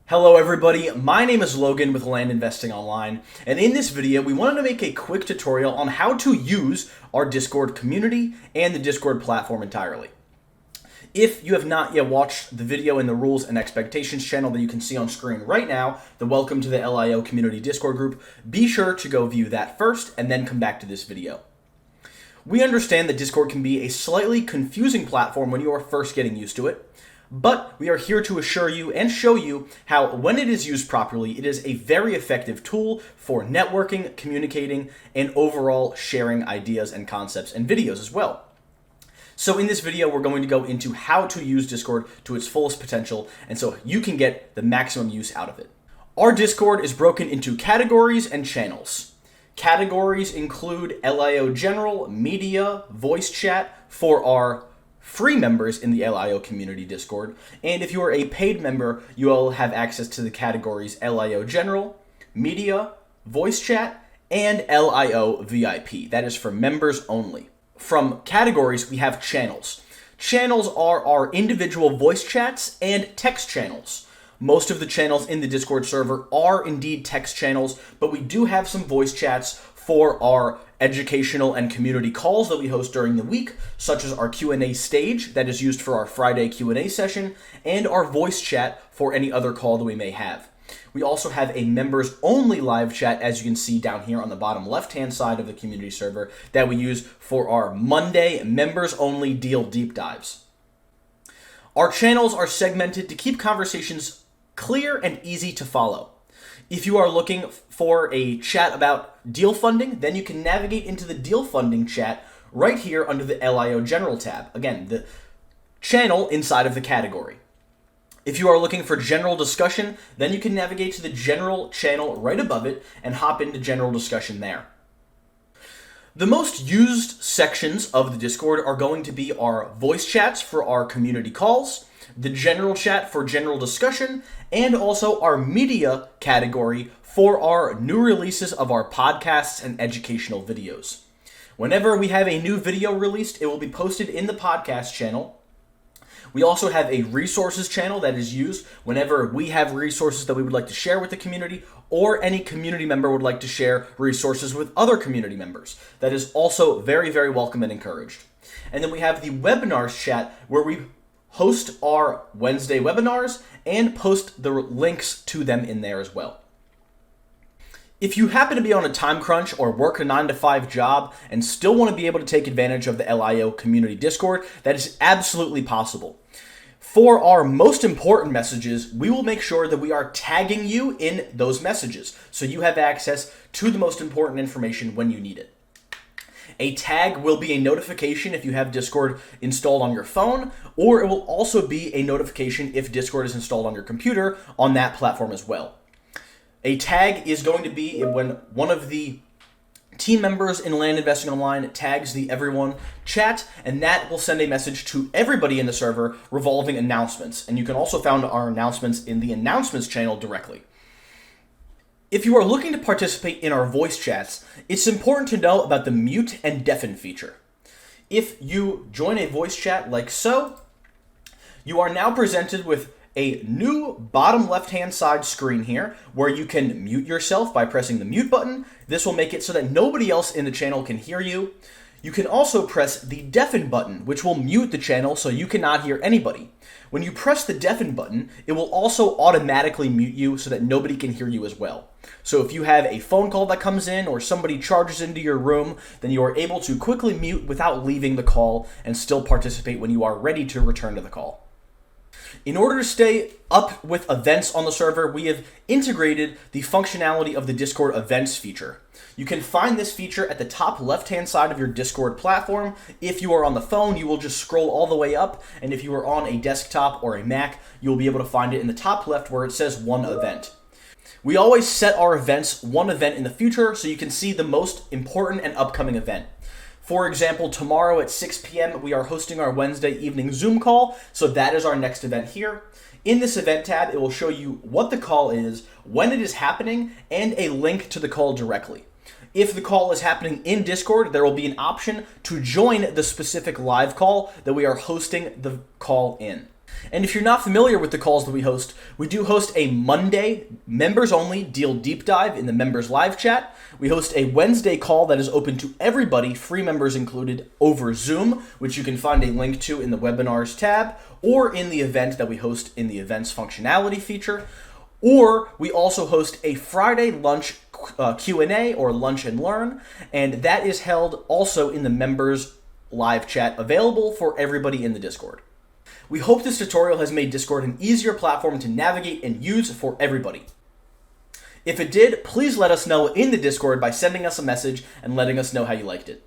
Hello everybody, my name is Logan with Land Investing Online, and in this video we wanted to make a quick tutorial on how to use our Discord community and the Discord platform entirely. If you have not yet watched the video in the Rules and Expectations channel that you can see on screen right now, the Welcome to the LIO Community Discord group, be sure to go view that first and then come back to this video. We understand that Discord can be a slightly confusing platform when you are first getting used to it, but we are here to assure you and show you how, when it is used properly, it is a very effective tool for networking, communicating, and overall sharing ideas and concepts and videos as well. So in this video, we're going to go into how to use Discord to its fullest potential, and so you can get the maximum use out of it. Our Discord is broken into categories and channels. Categories include LIO General, Media, Voice Chat for our free members in the LIO Community Discord, and if you are a paid member, you will have access to the categories LIO General, Media, Voice Chat, and LIO VIP. That is for members only. From categories, we have channels. Channels are our individual voice chats and text channels. Most of the channels in the Discord server are indeed text channels, but we do have some voice chats for our educational and community calls that we host during the week, such as our Q&A stage that is used for our Friday Q&A session, and our voice chat for any other call that we may have. We also have a members-only live chat, as you can see down here on the bottom left-hand side of the community server, that we use for our Monday members-only deal deep dives. Our channels are segmented to keep conversations clear and easy to follow. If you are looking for a chat about deal funding, then you can navigate into the deal funding chat right here under the LIO General tab. Again, the channel inside of the category. If you are looking for general discussion, then you can navigate to the general channel right above it and hop into general discussion there. The most used sections of the Discord are going to be our voice chats for our community calls, the general chat for general discussion, and also our media category for our new releases of our podcasts and educational videos. Whenever we have a new video released, it will be posted in the podcast channel. We also have a resources channel that is used whenever we have resources that we would like to share with the community, or any community member would like to share resources with other community members. That is also very, very welcome and encouraged. And then we have the webinars chat where we host our Wednesday webinars and post the links to them in there as well. If you happen to be on a time crunch or work a 9-to-5 job and still want to be able to take advantage of the LIO Community Discord, that is absolutely possible. For our most important messages, we will make sure that we are tagging you in those messages so you have access to the most important information when you need it. A tag will be a notification if you have Discord installed on your phone, or it will also be a notification if Discord is installed on your computer on that platform as well. A tag is going to be when one of the team members in Land Investing Online tags the everyone chat, and that will send a message to everybody in the server revolving announcements. And you can also find our announcements in the announcements channel directly. If you are looking to participate in our voice chats, it's important to know about the mute and deafen feature. If you join a voice chat like so, you are now presented with a new bottom left-hand side screen here where you can mute yourself by pressing the mute button. This will make it so that nobody else in the channel can hear you. You can also press the deafen button, which will mute the channel so you cannot hear anybody. When you press the deafen button, it will also automatically mute you so that nobody can hear you as well. So if you have a phone call that comes in or somebody charges into your room, then you are able to quickly mute without leaving the call and still participate when you are ready to return to the call. In order to stay up with events on the server, we have integrated the functionality of the Discord events feature. You can find this feature at the top left-hand side of your Discord platform. If you are on the phone, you will just scroll all the way up, and if you are on a desktop or a Mac, you'll be able to find it in the top left where it says one event. We always set our events one event in the future so you can see the most important and upcoming event. For example, tomorrow at 6 p.m. we are hosting our Wednesday evening Zoom call, so that is our next event here. In this event tab, it will show you what the call is, when it is happening, and a link to the call directly. If the call is happening in Discord, there will be an option to join the specific live call that we are hosting the call in. And if you're not familiar with the calls that we host, we do host a Monday members-only deal deep dive in the members live chat. We host a Wednesday call that is open to everybody, free members included, over Zoom, which you can find a link to in the webinars tab or in the event that we host in the events functionality feature. Or we also host a Friday lunch Q&A or lunch and learn, and that is held also in the members live chat, available for everybody in the Discord. We hope this tutorial has made Discord an easier platform to navigate and use for everybody. If it did, please let us know in the Discord by sending us a message and letting us know how you liked it.